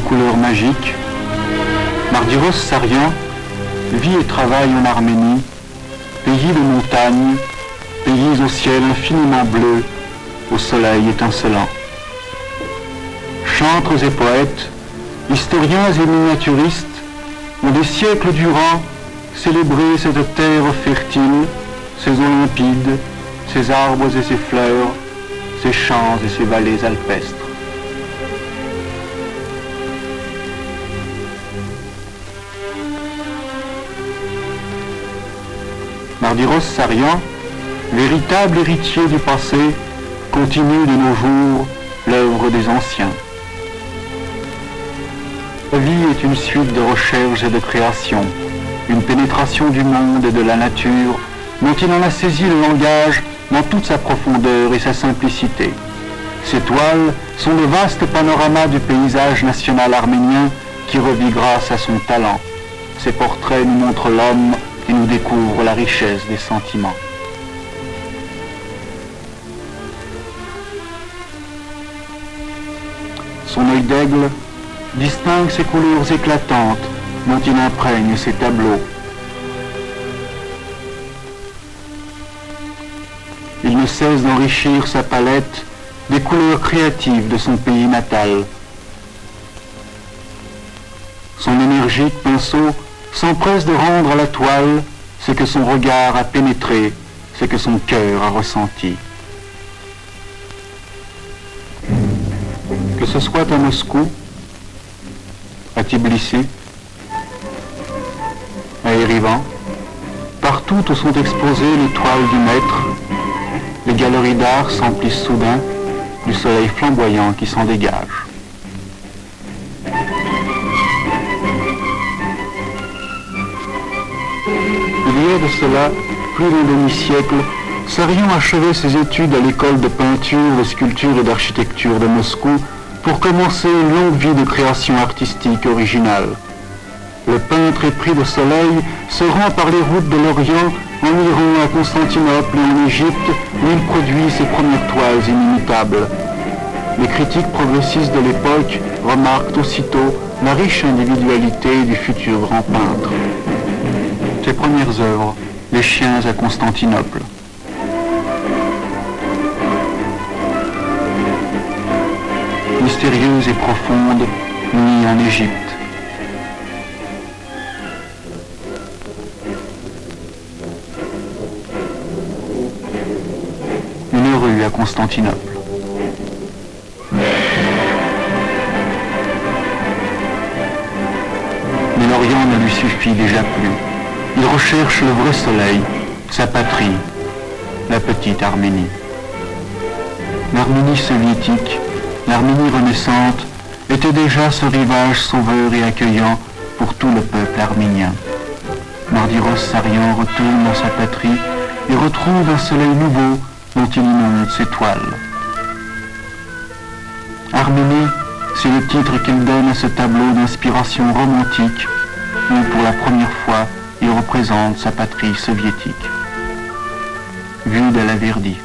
couleurs magiques, Mardiros Sarian vit et travaille en Arménie, pays de montagnes, pays au ciel infiniment bleu, au soleil étincelant. Chantres et poètes, historiens et miniaturistes ont des siècles durant célébré cette terre fertile, ses olympides, ses arbres et ses fleurs, ses champs et ses vallées alpestres. Mardiros Sarian, véritable héritier du passé, continue de nos jours l'œuvre des anciens. La vie est une suite de recherches et de créations, une pénétration du monde et de la nature dont il en a saisi le langage dans toute sa profondeur et sa simplicité. Ces toiles sont le vaste panorama du paysage national arménien qui revit grâce à son talent. Ces portraits nous montrent l'homme et nous découvrent la richesse des sentiments. Son œil d'aigle distingue ces couleurs éclatantes dont il imprègne ses tableaux. Il ne cesse d'enrichir sa palette des couleurs créatives de son pays natal. Son énergique pinceau s'empresse de rendre à la toile ce que son regard a pénétré, ce que son cœur a ressenti. Que ce soit à Moscou, à Tbilissi, à Erivan, partout où sont exposées les toiles du maître, les galeries d'art s'emplissent soudain du soleil flamboyant qui s'en dégage. Il y a de cela plus d'un demi-siècle, Sarian achevait ses études à l'école de peinture, de sculpture et d'architecture de Moscou pour commencer une longue vie de création artistique originale. Le peintre épris de soleil se rend par les routes de l'Orient en Iran, à Constantinople et en Égypte où il produit ses premières toiles inimitables. Les critiques progressistes de l'époque remarquent aussitôt la riche individualité du futur grand peintre. Ses premières œuvres, Les chiens à Constantinople. Mystérieuse et profonde, Nuit en Égypte. Une rue à Constantinople. Mais l'Orient ne lui suffit déjà plus. Il recherche le vrai soleil, sa patrie, la petite Arménie. L'Arménie soviétique, l'Arménie renaissante, était déjà ce rivage sauveur et accueillant pour tout le peuple arménien. Mardiros Sarian retourne dans sa patrie et retrouve un soleil nouveau dont il inonde ses toiles. Arménie, c'est le titre qu'il donne à ce tableau d'inspiration romantique où, pour la première fois, il représente sa patrie soviétique. Vue de la Verdi.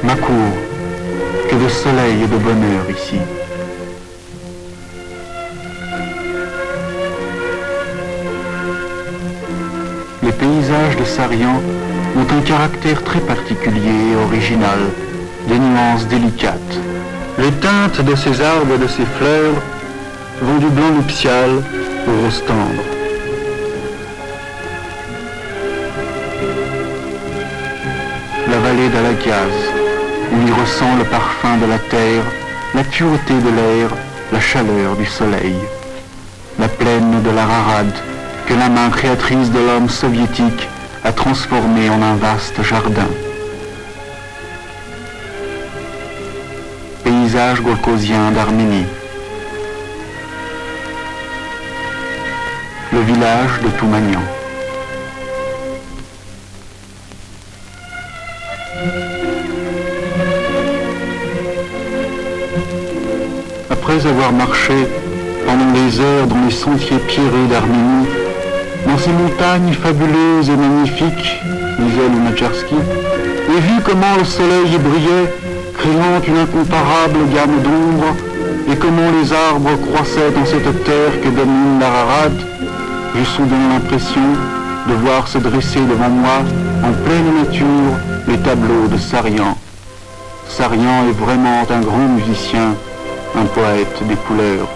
Ma cour, que de soleil et de bonheur ici. Les paysages de Sarian ont un caractère très particulier et original, des nuances délicates. Les teintes de ces arbres et de ces fleurs vont du blanc nuptial au rose tendre. La vallée d'Alagiaz, où il ressent le parfum de la terre, la pureté de l'air, la chaleur du soleil. La plaine de l'Ararat, que la main créatrice de l'homme soviétique a transformé en un vaste jardin. Paysage golkozien d'Arménie. Le village de Toumanian. Après avoir marché pendant des heures dans les sentiers pierreux d'Arménie, dans ces montagnes fabuleuses et magnifiques, disait Lunacharsky, et vit comment le soleil y brillait, créant une incomparable gamme d'ombres, et comment les arbres croissaient dans cette terre que domine l'Ararat, j'eus soudain l'impression de voir se dresser devant moi, en pleine nature, les tableaux de Sarian. Sarian est vraiment un grand musicien, un poète des couleurs.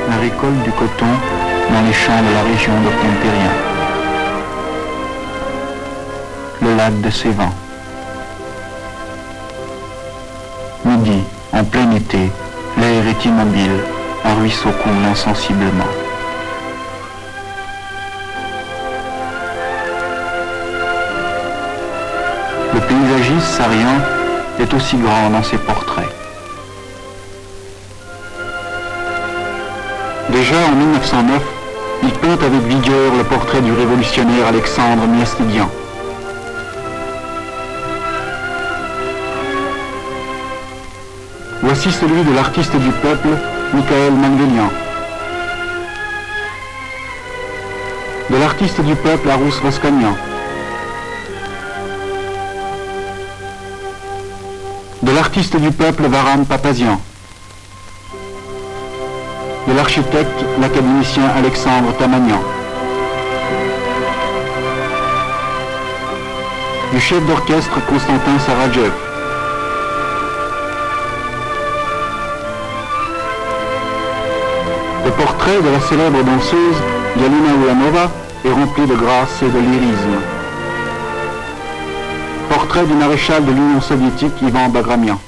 La récolte du coton dans les champs de la région d'Orcampérien. Le lac de Sévan. Midi, en plein été, l'air est immobile, un ruisseau coule insensiblement. Le paysagiste sarien est aussi grand dans ses portraits. Déjà en 1909, il peint avec vigueur le portrait du révolutionnaire Alexandre Miastigian. Voici celui de l'artiste du peuple, Michael Manguelian. De l'artiste du peuple, Arous Voskanian. De l'artiste du peuple, Varam Papazian. De l'architecte, l'académicien Alexandre Tamanian. Du chef d'orchestre, Constantin Saradjev. Le portrait de la célèbre danseuse Galina Ulanova est rempli de grâce et de lyrisme. Portrait du maréchal de l'Union soviétique Ivan Bagramian.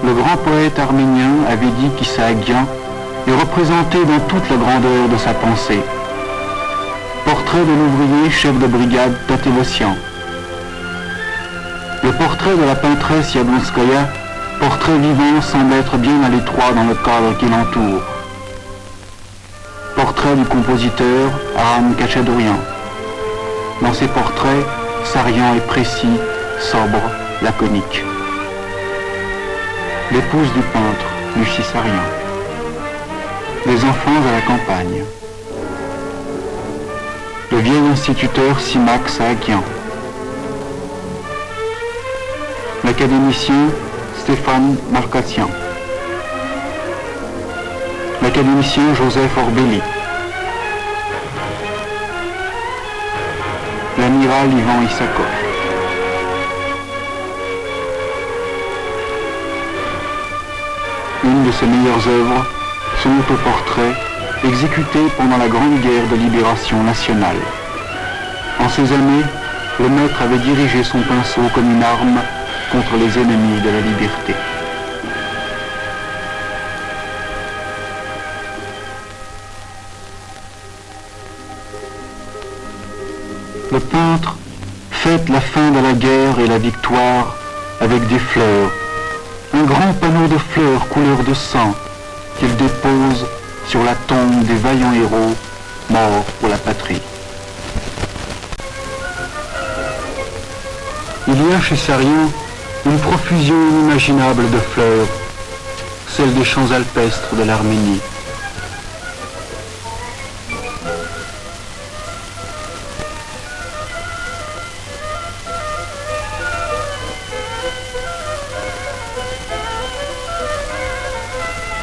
Le grand poète arménien Avedi Kisaagian est représenté dans toute la grandeur de sa pensée. Portrait de l'ouvrier chef de brigade Tatevossian. Le portrait de la peintresse Yablonskaya, portrait vivant, semble être bien à l'étroit dans le cadre qui l'entoure. Portrait du compositeur Aram Kachadorian. Dans ses portraits, Sarian est précis, sobre, laconique. L'épouse du peintre, Lucie Sarian. Les enfants à la campagne. Le vieil instituteur Simak Saakian. L'académicien Stéphane Markassian. L'académicien Joseph Orbelli. L'amiral Ivan Issakov. Une de ses meilleures œuvres, son autoportrait, exécuté pendant la Grande Guerre de libération nationale. En ces années, le maître avait dirigé son pinceau comme une arme contre les ennemis de la liberté. Le peintre fête la fin de la guerre et la victoire avec des fleurs, un grand panneau de fleurs couleur de sang qu'il dépose sur la tombe des vaillants héros morts pour la patrie. Il y a chez Sarian une profusion inimaginable de fleurs, celle des champs alpestres de l'Arménie.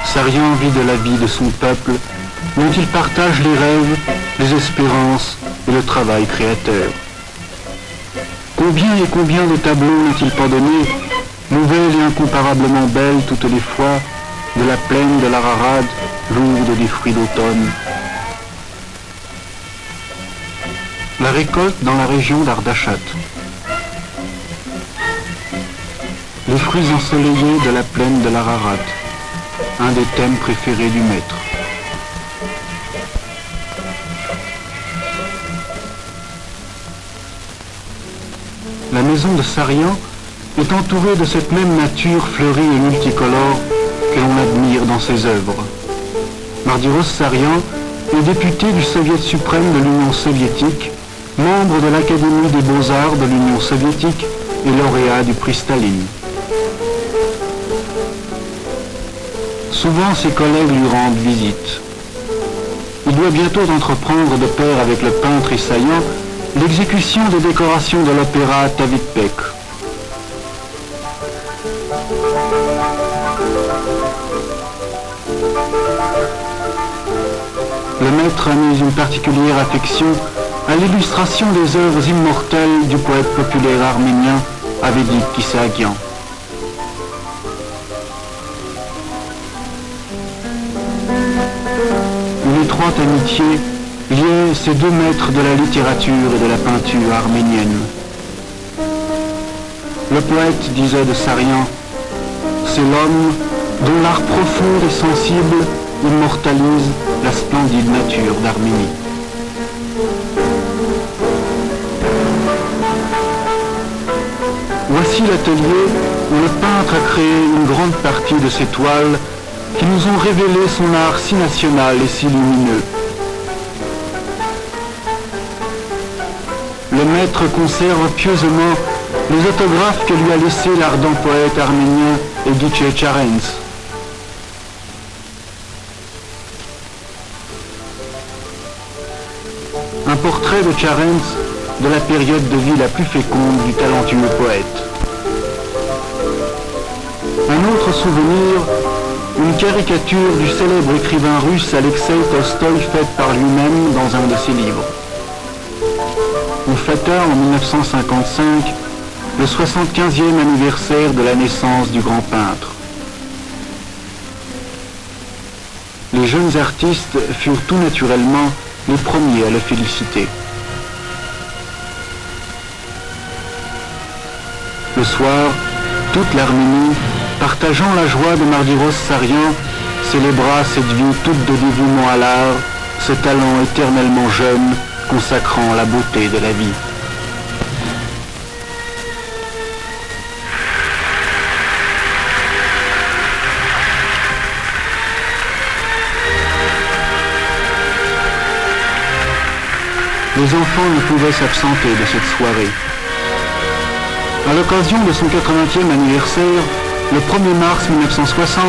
Sarian vit de la vie de son peuple, dont il partage les rêves, les espérances et le travail créateur. Combien et combien de tableaux n'a-t-il pas donné, nouvelles et incomparablement belles toutes les fois, de la plaine de l'Ararat, lourde des fruits d'automne. La récolte dans la région d'Ardachat. Les fruits ensoleillés de la plaine de l'Ararat, un des thèmes préférés du maître. La maison de Sarian est entourée de cette même nature fleurie et multicolore que l'on admire dans ses œuvres. Mardiros Sarian est député du Soviet suprême de l'Union soviétique membre de l'Académie des Beaux-Arts de l'Union soviétique et lauréat du prix Staline. Souvent, ses collègues lui rendent visite. Il doit bientôt entreprendre de pair avec le peintre Isaïan l'exécution des décorations de l'opéra Tavitpek. Le maître a mis une particulière affection à l'illustration des œuvres immortelles du poète populaire arménien Avedik Kissagian. Une étroite amitié liait ces deux maîtres de la littérature et de la peinture arménienne. Le poète disait de Sarian, c'est l'homme dont l'art profond et sensible immortalise la splendide nature d'Arménie. Voici l'atelier où le peintre a créé une grande partie de ses toiles qui nous ont révélé son art si national et si lumineux. Le maître conserve pieusement les autographes que lui a laissés l'ardent poète arménien Edice Charens. Un portrait de Charens de la période de vie la plus féconde du talentueux poète. Un autre souvenir, une caricature du célèbre écrivain russe Alexei Tolstoï faite par lui-même dans un de ses livres. On fêta en 1955 le 75e anniversaire de la naissance du grand peintre. Les jeunes artistes furent tout naturellement les premiers à le féliciter. Le soir, toute l'Arménie, partageant la joie de Mardiros Sarian, célébra cette vie toute de dévouement à l'art, ce talent éternellement jeune, consacrant la beauté de la vie. Les enfants ne pouvaient s'absenter de cette soirée. À l'occasion de son 80e anniversaire, le 1er mars 1960,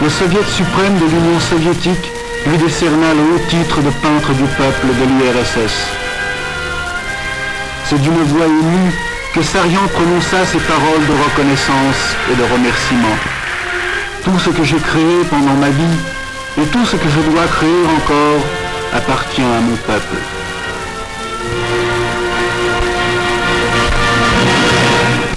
le Soviet suprême de l'Union soviétique lui décerna le haut titre de peintre du peuple de l'URSS. C'est d'une voix émue que Sarian prononça ces paroles de reconnaissance et de remerciement. Tout ce que j'ai créé pendant ma vie et tout ce que je dois créer encore appartient à mon peuple.